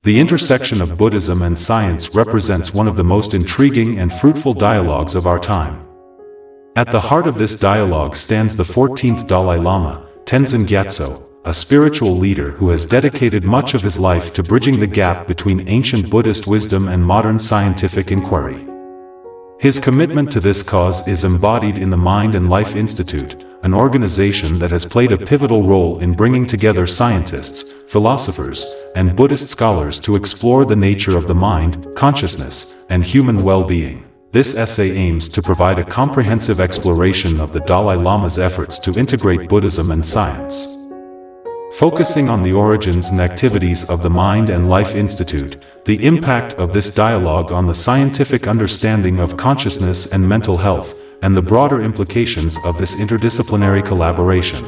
The intersection of Buddhism and science represents one of the most intriguing and fruitful dialogues of our time. At the heart of this dialogue stands the 14th Dalai Lama, Tenzin Gyatso, a spiritual leader who has dedicated much of his life to bridging the gap between ancient Buddhist wisdom and modern scientific inquiry. His commitment to this cause is embodied in the Mind and Life Institute, an organization that has played a pivotal role in bringing together scientists, philosophers, and Buddhist scholars to explore the nature of the mind, consciousness, and human well-being. This essay aims to provide a comprehensive exploration of the Dalai Lama's efforts to integrate Buddhism and science. Focusing on the origins and activities of the Mind and Life Institute, the impact of this dialogue on the scientific understanding of consciousness and mental health, and the broader implications of this interdisciplinary collaboration.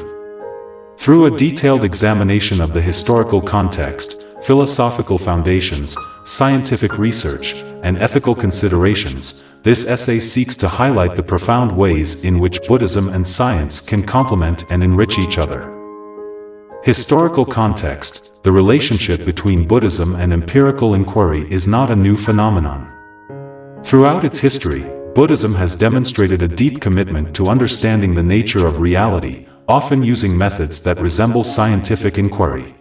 Through a detailed examination of the historical context, philosophical foundations, scientific research, and ethical considerations, this essay seeks to highlight the profound ways in which Buddhism and science can complement and enrich each other. Historical context: the relationship between Buddhism and empirical inquiry is not a new phenomenon. Throughout its history, Buddhism has demonstrated a deep commitment to understanding the nature of reality, often using methods that resemble scientific inquiry.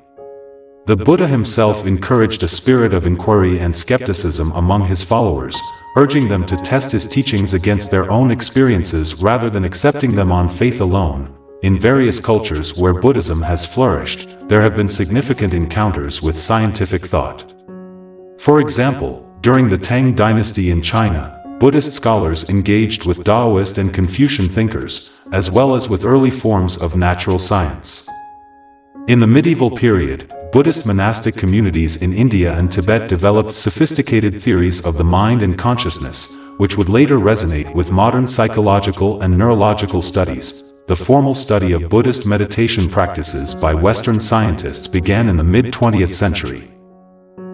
The Buddha himself encouraged a spirit of inquiry and skepticism among his followers, urging them to test his teachings against their own experiences rather than accepting them on faith alone. In various cultures where Buddhism has flourished, there have been significant encounters with scientific thought. For example, during the Tang dynasty in China, Buddhist scholars engaged with Taoist and Confucian thinkers, as well as with early forms of natural science. In the medieval period, Buddhist monastic communities in India and Tibet developed sophisticated theories of the mind and consciousness, which would later resonate with modern psychological and neurological studies. The formal study of Buddhist meditation practices by Western scientists began in the mid-20th century.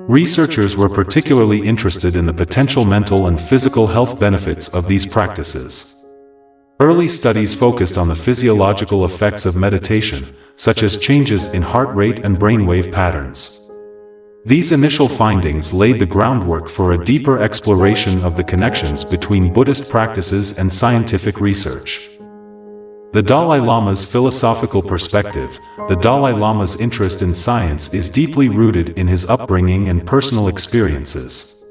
Researchers were particularly interested in the potential mental and physical health benefits of these practices. Early studies focused on the physiological effects of meditation, such as changes in heart rate and brainwave patterns. These initial findings laid the groundwork for a deeper exploration of the connections between Buddhist practices and scientific research. The Dalai Lama's philosophical perspective: the Dalai Lama's interest in science is deeply rooted in his upbringing and personal experiences.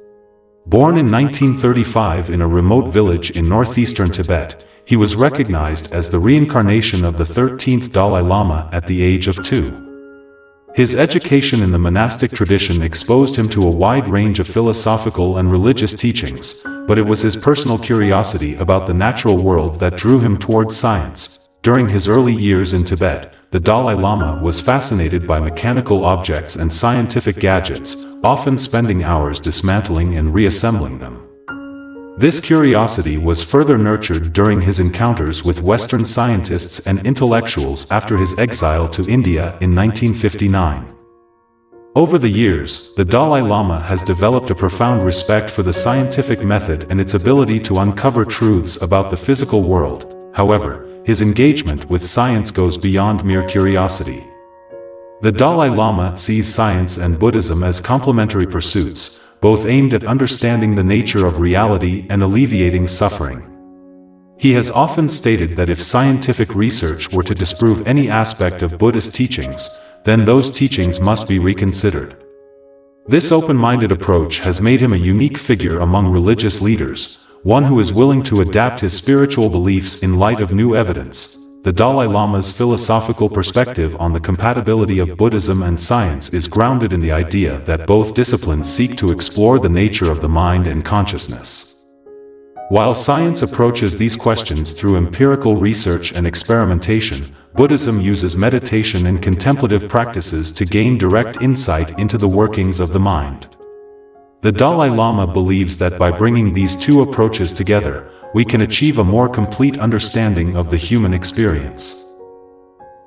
Born in 1935 in a remote village in northeastern Tibet, he was recognized as the reincarnation of the 13th Dalai Lama at the age of 2. His education in the monastic tradition exposed him to a wide range of philosophical and religious teachings, but it was his personal curiosity about the natural world that drew him towards science. During his early years in Tibet, the Dalai Lama was fascinated by mechanical objects and scientific gadgets, often spending hours dismantling and reassembling them. This curiosity was further nurtured during his encounters with Western scientists and intellectuals after his exile to India in 1959. Over the years, the Dalai Lama has developed a profound respect for the scientific method and its ability to uncover truths about the physical world. However, his engagement with science goes beyond mere curiosity. The Dalai Lama sees science and Buddhism as complementary pursuits, both aimed at understanding the nature of reality and alleviating suffering. He has often stated that if scientific research were to disprove any aspect of Buddhist teachings, then those teachings must be reconsidered. This open-minded approach has made him a unique figure among religious leaders, one who is willing to adapt his spiritual beliefs in light of new evidence. The Dalai Lama's philosophical perspective on the compatibility of Buddhism and science is grounded in the idea that both disciplines seek to explore the nature of the mind and consciousness. While science approaches these questions through empirical research and experimentation, Buddhism uses meditation and contemplative practices to gain direct insight into the workings of the mind. The Dalai Lama believes that by bringing these two approaches together, we can achieve a more complete understanding of the human experience.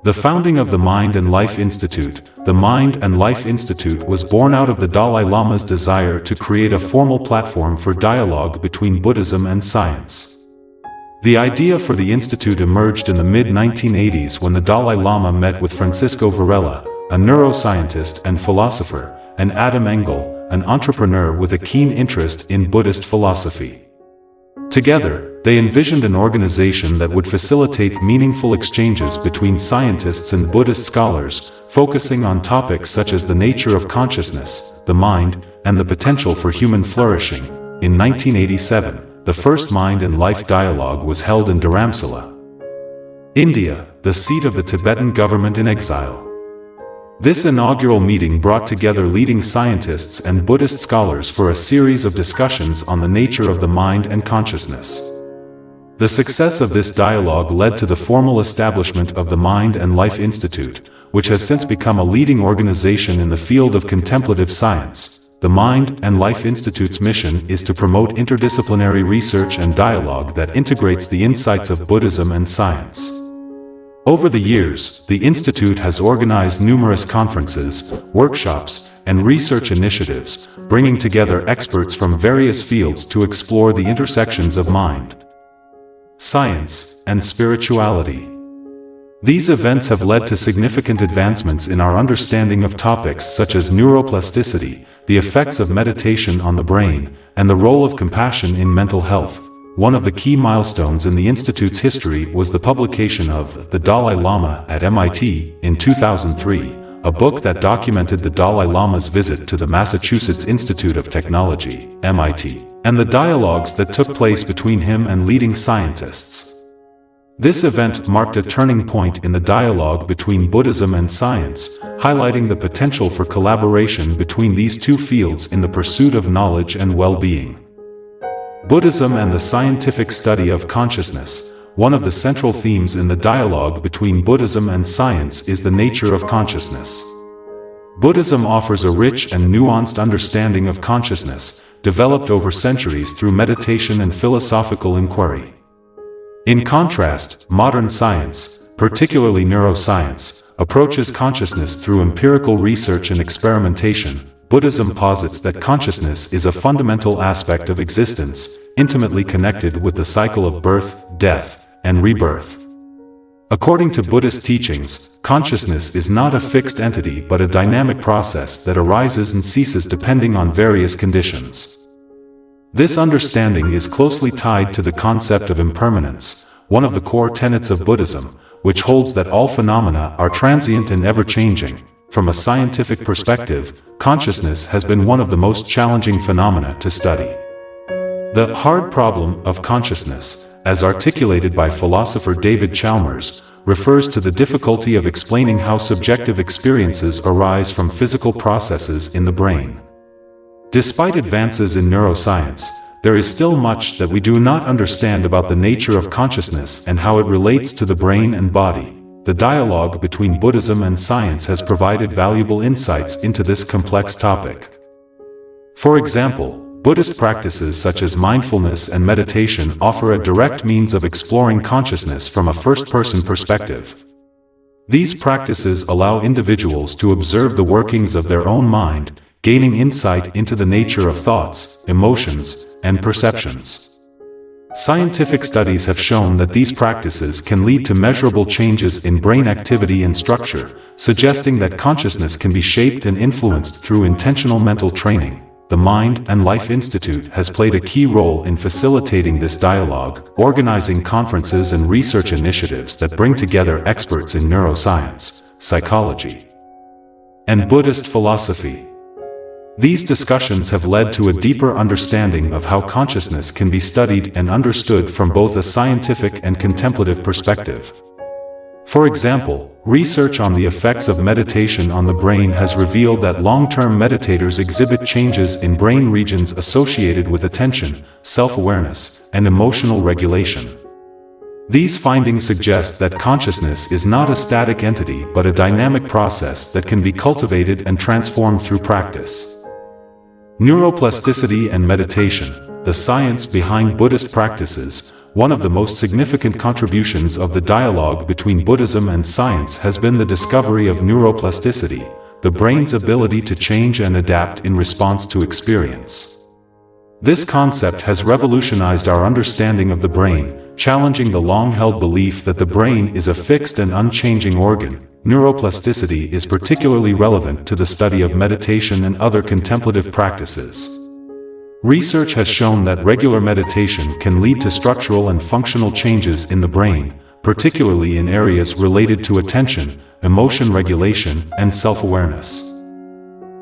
The founding of the Mind and Life Institute. The Mind and Life Institute was born out of the Dalai Lama's desire to create a formal platform for dialogue between Buddhism and science. The idea for the institute emerged in the mid-1980s when the Dalai Lama met with Francisco Varela, a neuroscientist and philosopher, and Adam Engel, an entrepreneur with a keen interest in Buddhist philosophy. Together, they envisioned an organization that would facilitate meaningful exchanges between scientists and Buddhist scholars, focusing on topics such as the nature of consciousness, the mind, and the potential for human flourishing. In 1987, the first Mind and Life dialogue was held in Dharamsala, India, the seat of the Tibetan government in exile. This inaugural meeting brought together leading scientists and Buddhist scholars for a series of discussions on the nature of the mind and consciousness. The success of this dialogue led to the formal establishment of the Mind and Life Institute, which has since become a leading organization in the field of contemplative science. The Mind and Life Institute's mission is to promote interdisciplinary research and dialogue that integrates the insights of Buddhism and science. Over the years, the Institute has organized numerous conferences, workshops, and research initiatives, bringing together experts from various fields to explore the intersections of mind, science, and spirituality. These events have led to significant advancements in our understanding of topics such as neuroplasticity, the effects of meditation on the brain, and the role of compassion in mental health. One of the key milestones in the Institute's history was the publication of The Dalai Lama at MIT in 2003, a book that documented the Dalai Lama's visit to the Massachusetts Institute of Technology, MIT, and the dialogues that took place between him and leading scientists. This event marked a turning point in the dialogue between Buddhism and science, highlighting the potential for collaboration between these two fields in the pursuit of knowledge and well-being. Buddhism and the scientific study of consciousness. One of the central themes in the dialogue between Buddhism and science is the nature of consciousness. Buddhism offers a rich and nuanced understanding of consciousness, developed over centuries through meditation and philosophical inquiry. In contrast, modern science, particularly neuroscience, approaches consciousness through empirical research and experimentation. Buddhism posits that consciousness is a fundamental aspect of existence, intimately connected with the cycle of birth, death, and rebirth. According to Buddhist teachings, consciousness is not a fixed entity but a dynamic process that arises and ceases depending on various conditions. This understanding is closely tied to the concept of impermanence, one of the core tenets of Buddhism, which holds that all phenomena are transient and ever-changing. From a scientific perspective, consciousness has been one of the most challenging phenomena to study. The hard problem of consciousness, as articulated by philosopher David Chalmers, refers to the difficulty of explaining how subjective experiences arise from physical processes in the brain. Despite advances in neuroscience, there is still much that we do not understand about the nature of consciousness and how it relates to the brain and body. The dialogue between Buddhism and science has provided valuable insights into this complex topic. For example, Buddhist practices such as mindfulness and meditation offer a direct means of exploring consciousness from a first-person perspective. These practices allow individuals to observe the workings of their own mind, gaining insight into the nature of thoughts, emotions, and perceptions. Scientific studies have shown that these practices can lead to measurable changes in brain activity and structure, suggesting that consciousness can be shaped and influenced through intentional mental training. The Mind and Life Institute has played a key role in facilitating this dialogue, organizing conferences and research initiatives that bring together experts in neuroscience, psychology, and Buddhist philosophy. These discussions have led to a deeper understanding of how consciousness can be studied and understood from both a scientific and contemplative perspective. For example, research on the effects of meditation on the brain has revealed that long-term meditators exhibit changes in brain regions associated with attention, self-awareness, and emotional regulation. These findings suggest that consciousness is not a static entity but a dynamic process that can be cultivated and transformed through practice. Neuroplasticity and meditation, the science behind Buddhist practices. One of the most significant contributions of the dialogue between Buddhism and science has been the discovery of neuroplasticity, the brain's ability to change and adapt in response to experience. This concept has revolutionized our understanding of the brain, challenging the long-held belief that the brain is a fixed and unchanging organ. neuroplasticity is particularly relevant to the study of meditation and other contemplative practices. Research has shown that regular meditation can lead to structural and functional changes in the brain, particularly in areas related to attention, emotion regulation, and self-awareness.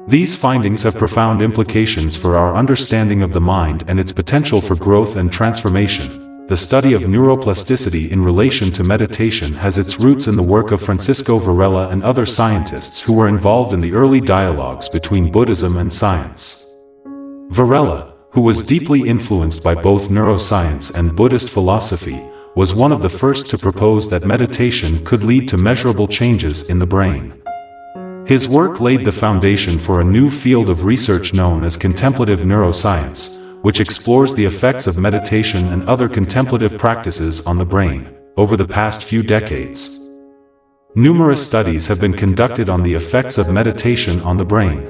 These findings have profound implications for our understanding of the mind and its potential for growth and transformation. The study of neuroplasticity in relation to meditation has its roots in the work of Francisco Varela and other scientists who were involved in the early dialogues between Buddhism and science. Varela, who was deeply influenced by both neuroscience and Buddhist philosophy, was one of the first to propose that meditation could lead to measurable changes in the brain. His work laid the foundation for a new field of research known as contemplative neuroscience, which explores the effects of meditation and other contemplative practices on the brain. Over the past few decades, numerous studies have been conducted on the effects of meditation on the brain.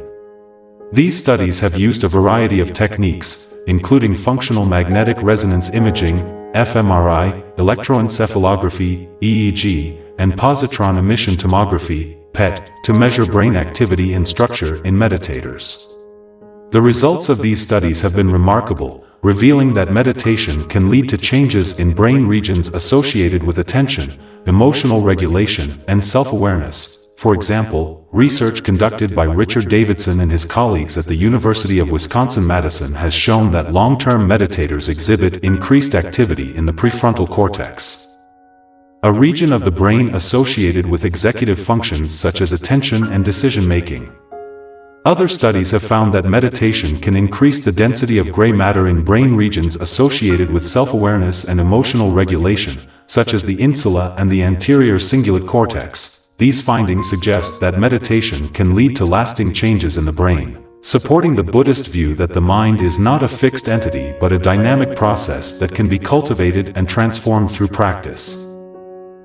These studies have used a variety of techniques, including functional magnetic resonance imaging, fMRI, electroencephalography, EEG, and positron emission tomography, PET, to measure brain activity and structure in meditators. The results of these studies have been remarkable, revealing that meditation can lead to changes in brain regions associated with attention, emotional regulation, and self-awareness. For example, research conducted by Richard Davidson and his colleagues at the University of Wisconsin-Madison has shown that long-term meditators exhibit increased activity in the prefrontal cortex, a region of the brain associated with executive functions such as attention and decision-making. Other studies have found that meditation can increase the density of gray matter in brain regions associated with self-awareness and emotional regulation, such as the insula and the anterior cingulate cortex. These findings suggest that meditation can lead to lasting changes in the brain, supporting the Buddhist view that the mind is not a fixed entity but a dynamic process that can be cultivated and transformed through practice.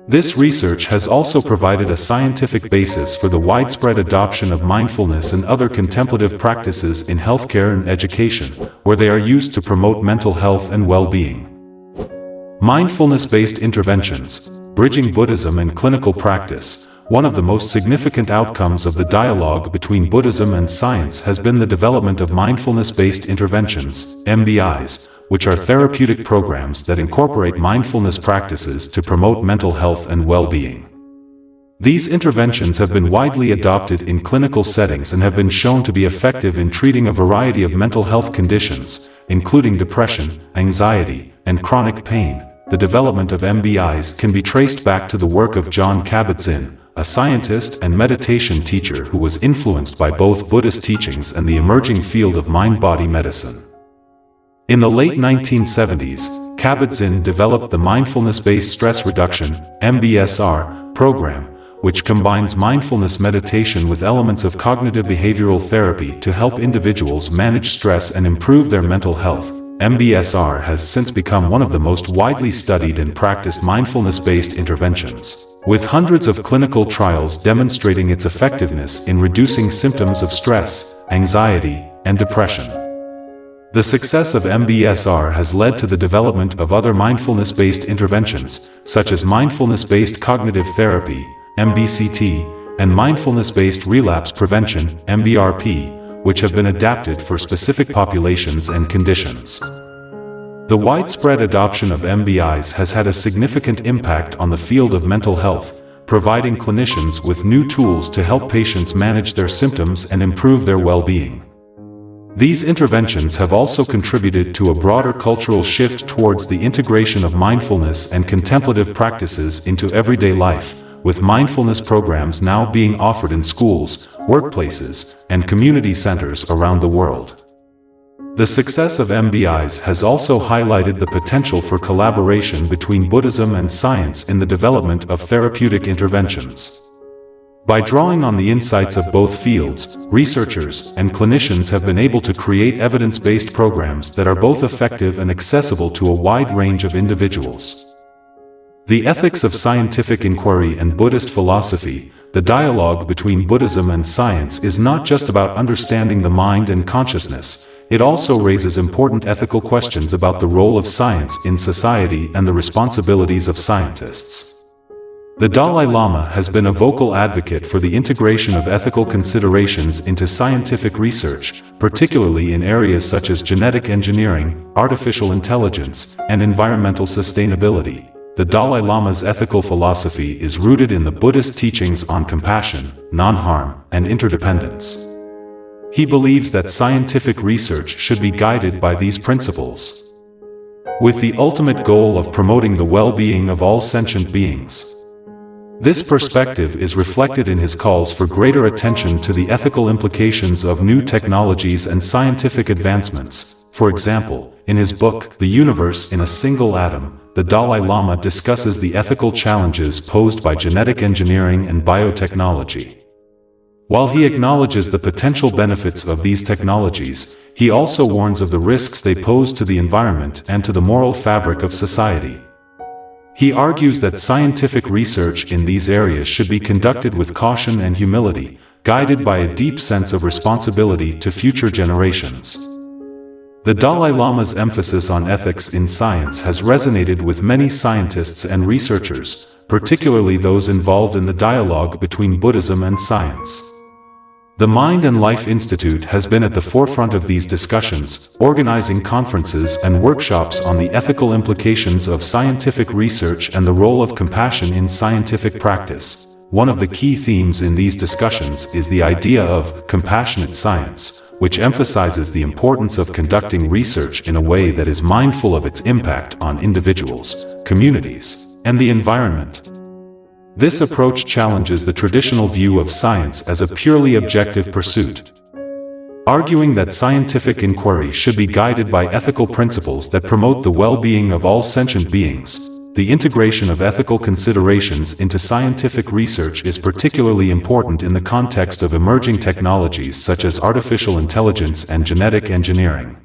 This research has also provided a scientific basis for the widespread adoption of mindfulness and other contemplative practices in healthcare and education, where they are used to promote mental health and well-being. Mindfulness-based interventions, bridging Buddhism and clinical practice. One of the most significant outcomes of the dialogue between Buddhism and science has been the development of mindfulness-based interventions, MBIs, which are therapeutic programs that incorporate mindfulness practices to promote mental health and well-being. These interventions have been widely adopted in clinical settings and have been shown to be effective in treating a variety of mental health conditions, including depression, anxiety, and chronic pain. The development of MBIs can be traced back to the work of Jon Kabat-Zinn, a scientist and meditation teacher who was influenced by both Buddhist teachings and the emerging field of mind-body medicine. In the late 1970s, Kabat-Zinn developed the Mindfulness-Based Stress Reduction (MBSR) program, which combines mindfulness meditation with elements of cognitive behavioral therapy to help individuals manage stress and improve their mental health. MBSR has since become one of the most widely studied and practiced mindfulness-based interventions, with hundreds of clinical trials demonstrating its effectiveness in reducing symptoms of stress, anxiety, and depression. The success of MBSR has led to the development of other mindfulness-based interventions, such as mindfulness-based cognitive therapy, MBCT, and mindfulness-based relapse prevention, MBRP, which have been adapted for specific populations and conditions. The widespread adoption of MBIs has had a significant impact on the field of mental health, providing clinicians with new tools to help patients manage their symptoms and improve their well-being. These interventions have also contributed to a broader cultural shift towards the integration of mindfulness and contemplative practices into everyday life, with mindfulness programs now being offered in schools, workplaces, and community centers around the world. The success of MBIs has also highlighted the potential for collaboration between Buddhism and science in the development of therapeutic interventions. By drawing on the insights of both fields, researchers and clinicians have been able to create evidence-based programs that are both effective and accessible to a wide range of individuals. The ethics of scientific inquiry and Buddhist philosophy. The dialogue between Buddhism and science is not just about understanding the mind and consciousness, it also raises important ethical questions about the role of science in society and the responsibilities of scientists. The Dalai Lama has been a vocal advocate for the integration of ethical considerations into scientific research, particularly in areas such as genetic engineering, artificial intelligence, and environmental sustainability. The Dalai Lama's ethical philosophy is rooted in the Buddhist teachings on compassion, non-harm, and interdependence. He believes that scientific research should be guided by these principles, with the ultimate goal of promoting the well-being of all sentient beings. This perspective is reflected in his calls for greater attention to the ethical implications of new technologies and scientific advancements. For example, in his book, The Universe in a Single Atom, the Dalai Lama discusses the ethical challenges posed by genetic engineering and biotechnology. While he acknowledges the potential benefits of these technologies, he also warns of the risks they pose to the environment and to the moral fabric of society. He argues that scientific research in these areas should be conducted with caution and humility, guided by a deep sense of responsibility to future generations. The Dalai Lama's emphasis on ethics in science has resonated with many scientists and researchers, particularly those involved in the dialogue between Buddhism and science. The Mind and Life Institute has been at the forefront of these discussions, organizing conferences and workshops on the ethical implications of scientific research and the role of compassion in scientific practice. One of the key themes in these discussions is the idea of compassionate science, which emphasizes the importance of conducting research in a way that is mindful of its impact on individuals, communities, and the environment. This approach challenges the traditional view of science as a purely objective pursuit, arguing that scientific inquiry should be guided by ethical principles that promote the well-being of all sentient beings. The integration of ethical considerations into scientific research is particularly important in the context of emerging technologies such as artificial intelligence and genetic engineering.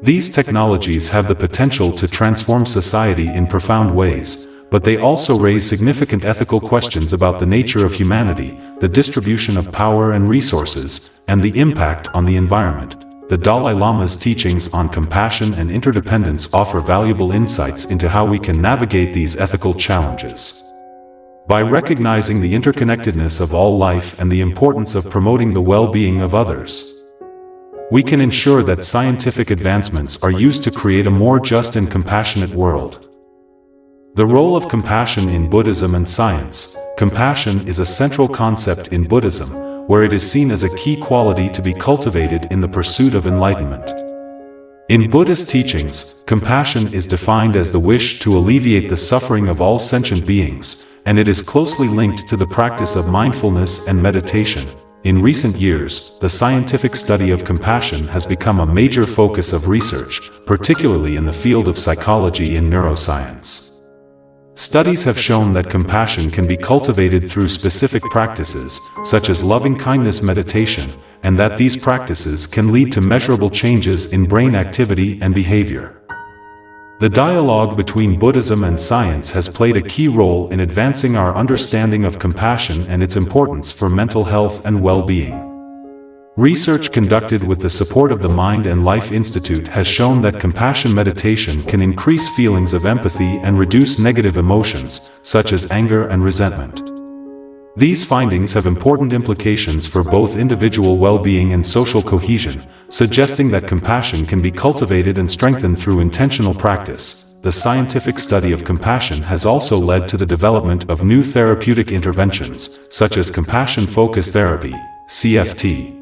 These technologies have the potential to transform society in profound ways, but they also raise significant ethical questions about the nature of humanity, the distribution of power and resources, and the impact on the environment. The Dalai Lama's teachings on compassion and interdependence offer valuable insights into how we can navigate these ethical challenges. By recognizing the interconnectedness of all life and the importance of promoting the well-being of others, we can ensure that scientific advancements are used to create a more just and compassionate world. The role of compassion in Buddhism and science. Compassion is a central concept in Buddhism, where it is seen as a key quality to be cultivated in the pursuit of enlightenment. In Buddhist teachings, compassion is defined as the wish to alleviate the suffering of all sentient beings, and it is closely linked to the practice of mindfulness and meditation. In recent years, the scientific study of compassion has become a major focus of research, particularly in the field of psychology and neuroscience. Studies have shown that compassion can be cultivated through specific practices, such as loving-kindness meditation, and that these practices can lead to measurable changes in brain activity and behavior. The dialogue between Buddhism and science has played a key role in advancing our understanding of compassion and its importance for mental health and well-being. Research conducted with the support of the Mind and Life Institute has shown that compassion meditation can increase feelings of empathy and reduce negative emotions, such as anger and resentment. These findings have important implications for both individual well-being and social cohesion, suggesting that compassion can be cultivated and strengthened through intentional practice. The scientific study of compassion has also led to the development of new therapeutic interventions, such as compassion-focused therapy, CFT,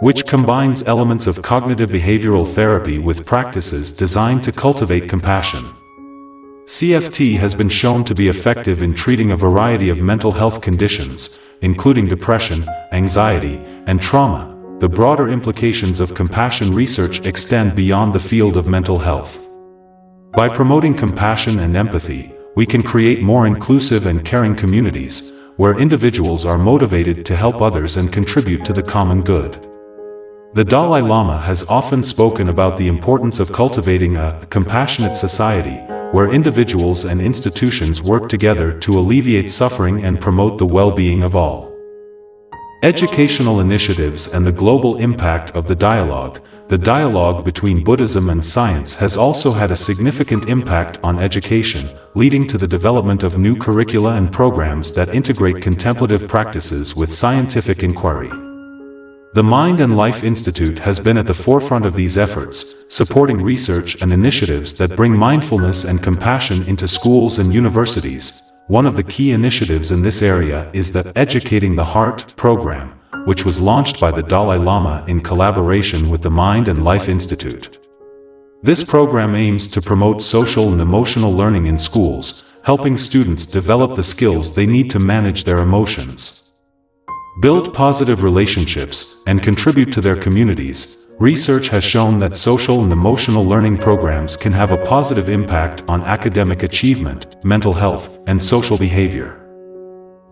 which combines elements of cognitive behavioral therapy with practices designed to cultivate compassion. CFT has been shown to be effective in treating a variety of mental health conditions, including depression, anxiety, and trauma. The broader implications of compassion research extend beyond the field of mental health. By promoting compassion and empathy, we can create more inclusive and caring communities, where individuals are motivated to help others and contribute to the common good. The Dalai Lama has often spoken about the importance of cultivating a compassionate society, where individuals and institutions work together to alleviate suffering and promote the well-being of all. Educational initiatives and the global impact of the dialogue. the dialogue between Buddhism and science has also had a significant impact on education, leading to the development of new curricula and programs that integrate contemplative practices with scientific inquiry. The Mind and Life Institute has been at the forefront of these efforts, supporting research and initiatives that bring mindfulness and compassion into schools and universities. One of the key initiatives in this area is the Educating the Heart program, which was launched by the Dalai Lama in collaboration with the Mind and Life Institute. This program aims to promote social and emotional learning in schools, helping students develop the skills they need to manage their emotions, build positive relationships, and contribute to their communities. Research has shown that social and emotional learning programs can have a positive impact on academic achievement, mental health, and social behavior.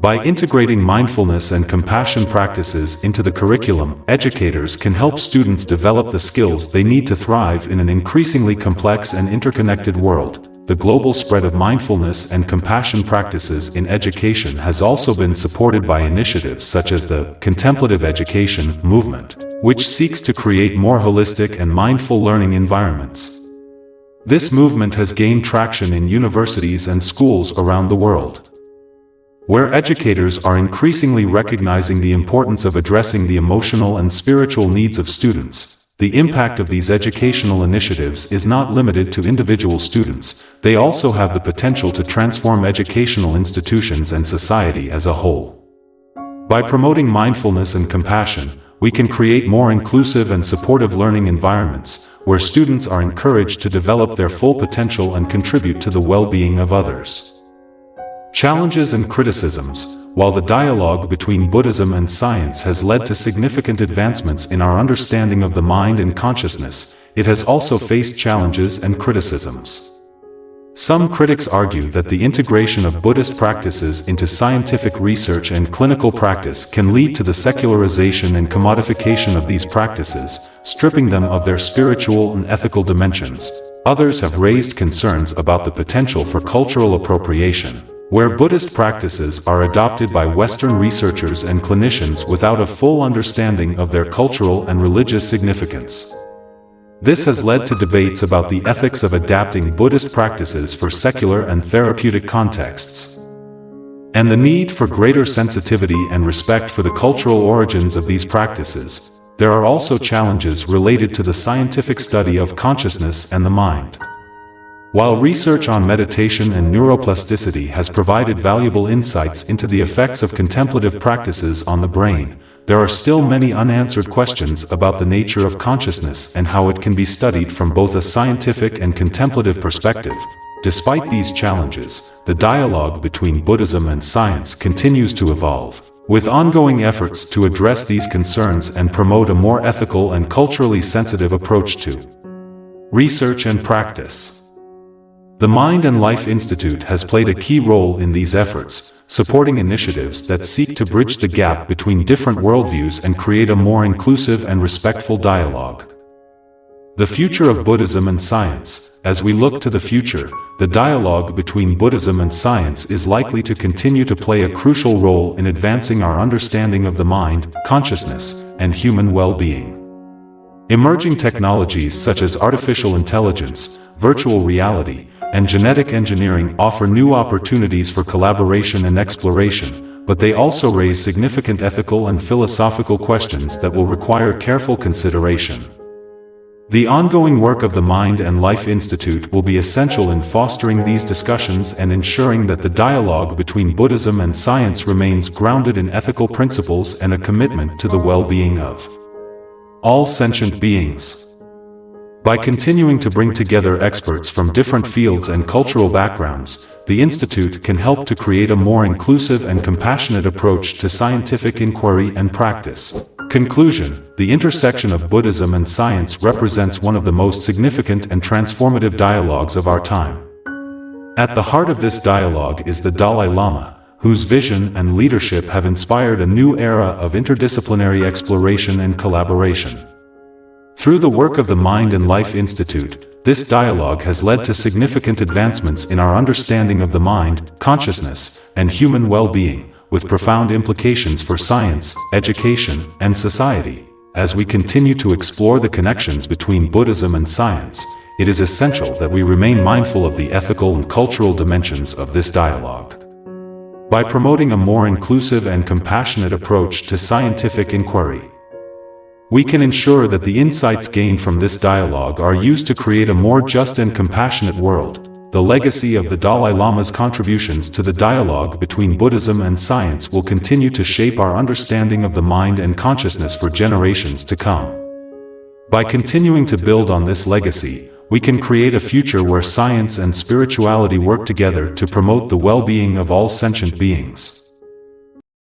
By integrating mindfulness and compassion practices into the curriculum, educators can help students develop the skills they need to thrive in an increasingly complex and interconnected world. The global spread of mindfulness and compassion practices in education has also been supported by initiatives such as the Contemplative Education movement, which seeks to create more holistic and mindful learning environments. This movement has gained traction in universities and schools around the world, where educators are increasingly recognizing the importance of addressing the emotional and spiritual needs of students. The impact of these educational initiatives is not limited to individual students, they also have the potential to transform educational institutions and society as a whole. By promoting mindfulness and compassion, we can create more inclusive and supportive learning environments, where students are encouraged to develop their full potential and contribute to the well-being of others. Challenges and criticisms. While the dialogue between Buddhism and science has led to significant advancements in our understanding of the mind and consciousness, it has also faced challenges and criticisms. Some critics argue that the integration of Buddhist practices into scientific research and clinical practice can lead to the secularization and commodification of these practices, stripping them of their spiritual and ethical dimensions. Others have raised concerns about the potential for cultural appropriation, where Buddhist practices are adopted by Western researchers and clinicians without a full understanding of their cultural and religious significance. This has led to debates about the ethics of adapting Buddhist practices for secular and therapeutic contexts, and the need for greater sensitivity and respect for the cultural origins of these practices. There are also challenges related to the scientific study of consciousness and the mind. While research on meditation and neuroplasticity has provided valuable insights into the effects of contemplative practices on the brain, there are still many unanswered questions about the nature of consciousness and how it can be studied from both a scientific and contemplative perspective. Despite these challenges, the dialogue between Buddhism and science continues to evolve, with ongoing efforts to address these concerns and promote a more ethical and culturally sensitive approach to research and practice. The Mind and Life Institute has played a key role in these efforts, supporting initiatives that seek to bridge the gap between different worldviews and create a more inclusive and respectful dialogue. The future of Buddhism and science. As we look to the future, the dialogue between Buddhism and science is likely to continue to play a crucial role in advancing our understanding of the mind, consciousness, and human well-being. Emerging technologies such as artificial intelligence, virtual reality, and genetic engineering offer new opportunities for collaboration and exploration, but they also raise significant ethical and philosophical questions that will require careful consideration. The ongoing work of the Mind and Life Institute will be essential in fostering these discussions and ensuring that the dialogue between Buddhism and science remains grounded in ethical principles and a commitment to the well-being of all sentient beings. By continuing to bring together experts from different fields and cultural backgrounds, the Institute can help to create a more inclusive and compassionate approach to scientific inquiry and practice. Conclusion: the intersection of Buddhism and science represents one of the most significant and transformative dialogues of our time. At the heart of this dialogue is the Dalai Lama, whose vision and leadership have inspired a new era of interdisciplinary exploration and collaboration. Through the work of the Mind and Life Institute, this dialogue has led to significant advancements in our understanding of the mind, consciousness, and human well-being, with profound implications for science, education, and society. as we continue to explore the connections between Buddhism and science, it is essential that we remain mindful of the ethical and cultural dimensions of this dialogue. By promoting a more inclusive and compassionate approach to scientific inquiry, we can ensure that the insights gained from this dialogue are used to create a more just and compassionate world. The legacy of the Dalai Lama's contributions to the dialogue between Buddhism and science will continue to shape our understanding of the mind and consciousness for generations to come. By continuing to build on this legacy, we can create a future where science and spirituality work together to promote the well-being of all sentient beings.